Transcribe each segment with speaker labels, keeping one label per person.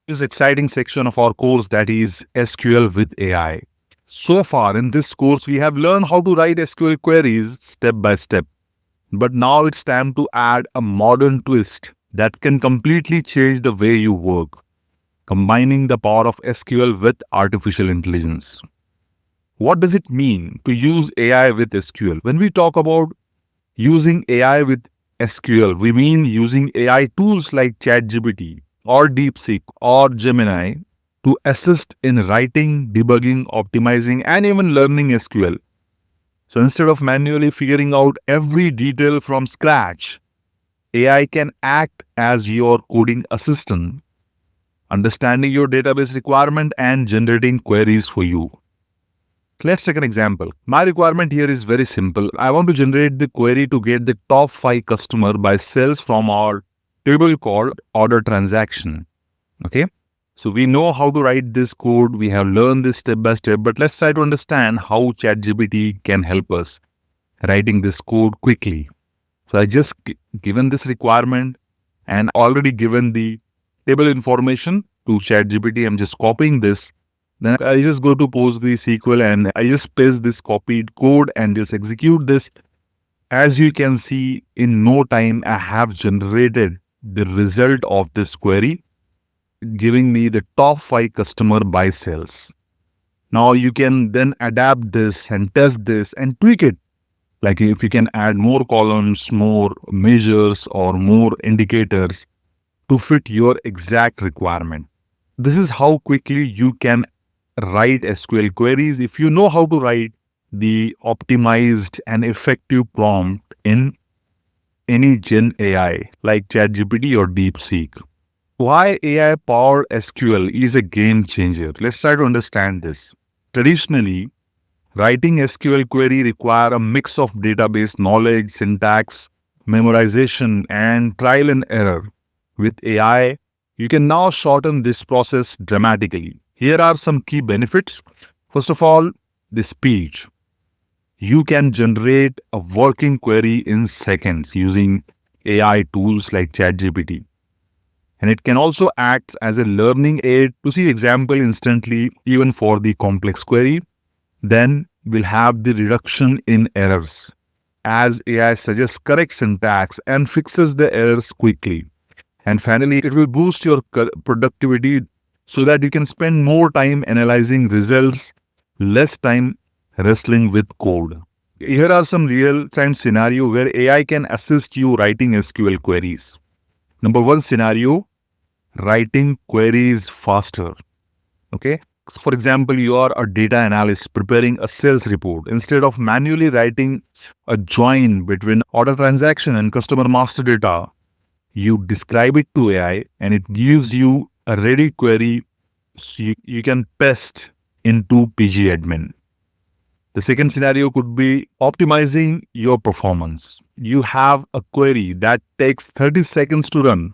Speaker 1: this exciting section of our course, that is SQL with AI. So far in this course, we have learned how to write SQL queries step by step. But now it's time to add a modern twist that can completely change the way you work, combining the power of SQL with artificial intelligence. What does it mean to use AI with SQL? When we talk about using AI with SQL, we mean using AI tools like ChatGPT or DeepSeek or Gemini to assist in writing, debugging, optimizing, and even learning SQL. So instead of manually figuring out every detail from scratch, AI can act as your coding assistant, understanding your database requirement and generating queries for you. Let's take an example. My requirement here is very simple. I want to generate the query to get the top 5 customer by sales from our table called order transaction. Okay. So we know how to write this code. We have learned this step by step, but let's try to understand how ChatGPT can help us writing this code quickly. So I just given this requirement and already given the table information to ChatGPT. I'm just copying this. Then I just go to PostgreSQL and I just paste this copied code and just execute this. As you can see, in no time, I have generated the result of this query, giving me the top 5 customer by sales. Now you can then adapt this and test this and tweak it. Like if you can add more columns, more measures, or more indicators to fit your exact requirement. This is how quickly you can write SQL queries if you know how to write the optimized and effective prompt in any Gen AI like ChatGPT or DeepSeek. Why AI-powered SQL is a game changer? Let's try to understand this. Traditionally, writing SQL query require a mix of database knowledge, syntax, memorization, and trial and error. With AI, you can now shorten this process dramatically. Here are some key benefits. First of all, the speed. You can generate a working query in seconds using AI tools like ChatGPT. And it can also act as a learning aid to see example instantly, even for the complex query. Then we'll have the reduction in errors, as AI suggests correct syntax and fixes the errors quickly. And finally, it will boost your productivity so that you can spend more time analyzing results, less time wrestling with code. Here are some real-time scenarios where AI can assist you writing SQL queries. Number 1 scenario, writing queries faster. Okay. So for example, you are a data analyst preparing a sales report. Instead of manually writing a join between order transaction and customer master data, you describe it to AI and it gives you a ready query so you can paste into PG admin. The second scenario could be optimizing your performance. You have a query that takes 30 seconds to run.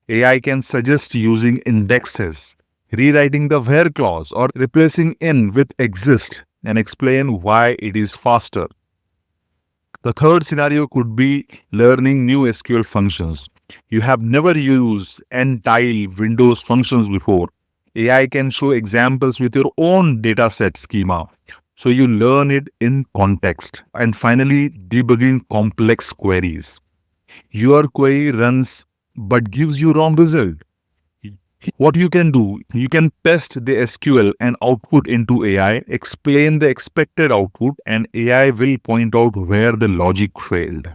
Speaker 1: AI can suggest using indexes, rewriting the where clause, or replacing in with exist and explain why it is faster. The third scenario could be learning new SQL functions. You have never used entire Windows functions before. AI can show examples with your own dataset schema, so you learn it in context. And finally, debugging complex queries. Your query runs but gives you wrong result. What you can do, you can paste the SQL and output into AI, explain the expected output, and AI will point out where the logic failed.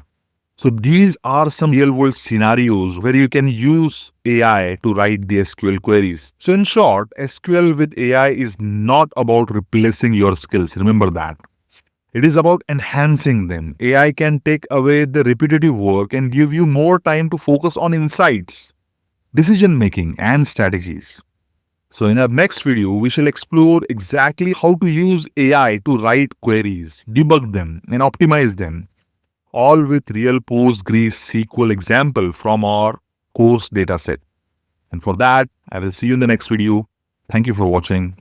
Speaker 1: So these are some real-world scenarios where you can use AI to write the SQL queries. So in short, SQL with AI is not about replacing your skills. Remember that. It is about enhancing them. AI can take away the repetitive work and give you more time to focus on insights, decision-making, and strategies. So in our next video, we shall explore exactly how to use AI to write queries, debug them, and optimize them, all with real PostgreSQL example from our course dataset. And for that, I will see you in the next video. Thank you for watching.